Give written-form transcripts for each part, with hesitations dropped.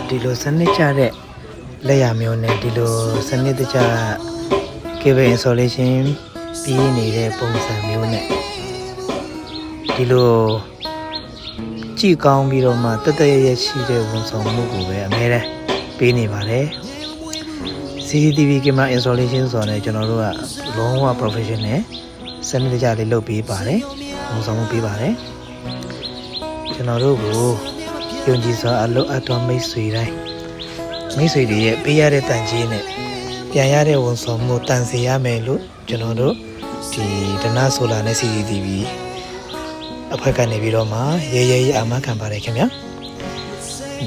ဒီလိုစနစ်ကျတဲ့လက်ရမျိုးနဲ့ဒီလိုစနစ်တကျ cable installation ပြီးနေတဲ့ပုံစံမျိုးနဲ့ဒီလိုကြည့်ကောင်းပြီးတော့မှတက်တက်ရရရှိတဲ့ဝန်ဆောင်မှုကိုပဲအများနဲ့ပေးနေပါတယ် CCTV camera installation ဆိုတော့ကျွန်တော်တို့ကလုံးဝ professional စနစ်တကျလေးလုပ်ပေးပါတယ်ဝန်ဆောင်မှုပေးပါတယ်ကျွန်တော်တို့ကိုယုံကြည်စွာအလုပ်အတော်မိတ်ဆွေတိုင်းမိတ်ဆွေတွေရဲ့ပေးရတဲ့တန်ကြီးနဲ့ပြန်ရတဲ့ဝန်ဆောင်မှုတန်စီရမယ်လို့ကျွန်တော်တို့ဒီဒနာဆိုလာနဲ့ CCTV အဖွဲ့ကနေပြီးတော့မှရဲရဲအာမခံပါတယ်ခင်ဗျာ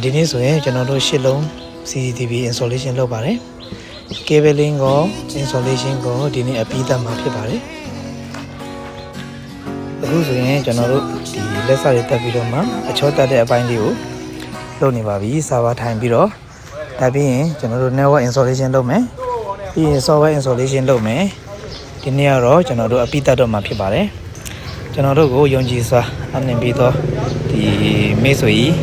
ဒီနေ့ဆိုရင်ကျွန်တော်တို့ရှစ်လုံး CCTV installation လုပ်ပါတယ် cabling ကို installation ကိုဒီနေ့အပြီးသတ်မှာဖြစ်ပါတယ်အခုဆိုရင်ကျွန်တော်တို့ဒီလက်စတွေတက်ပြီးတော့မှအချောတက်တဲ့အပိုင်းလေးကိုလုပ်နေပါပြီစာပါထိုင်ပြီးတော့ဒါပြီးရင်ကျွန်တော်တို့ network installation လုပ်မယ်ပြီးရင် software installation လုပ်မယ်ဒီနေ့ကတော့ကျွန်တော်တို့အပြီးသတ်တော့မှာဖြစ်ပါတယ်ကျွန်တော်တို့ကိုယုံကြည်စွာအမြင်ပြီးတော့ဒီမိတ်ဆွေကြီး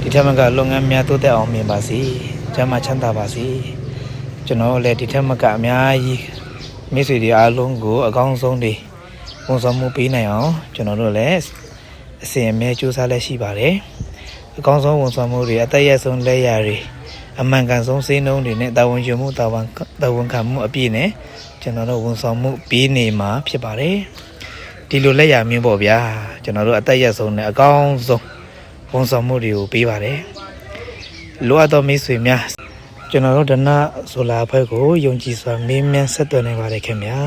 ဒီထက်မကလုပ်ငန်းများတိုးတက်အောင်မြင်ပါစေကျမ်းမာချမ်းသာပါစေကျွန်တော်လည်းဒီထက်မကအများကြီးမိတ်ဆွေတွေအားလုံးကိုအကောင်းဆုံးတွေဝန်ဆောင်မှုပေးနိုင်အောင်ကျွန်တော်တို့လည်းအစဉ်အမြဲကြိုးစားလက်ရှိပါတယ်အကောင်းဆုံးဝန်ဆောင်မှုတွေအသက်ရဆုံးလက်ရတွေအမှန်ကန်ဆုံးစေးနှုန်းတွေနဲ့တာဝန်ယူမှုတာဝန်ခံမှုအပြည့်နဲ့ကျွန်တော်တို့ဝန်ဆောင်မှုပေးနေမှာဖြစ်ပါတယ်ဒီလိုလက်ရမျိုးပေါ့ဗျာကျွန်တော်တို့အသက်ရဆုံးနဲ့အကောင်းဆုံးဝန်ဆောင်မှုတွေကိုပေးပါတယ်လိုအပ်သောမိတ်ဆွေများကျွန်တော်တို့ဒနာဆိုလာအဖွဲ့ကိုယုံကြည်စွာမေးမြန်းဆက်သွယ်နေပါတယ်ခင်ဗျာ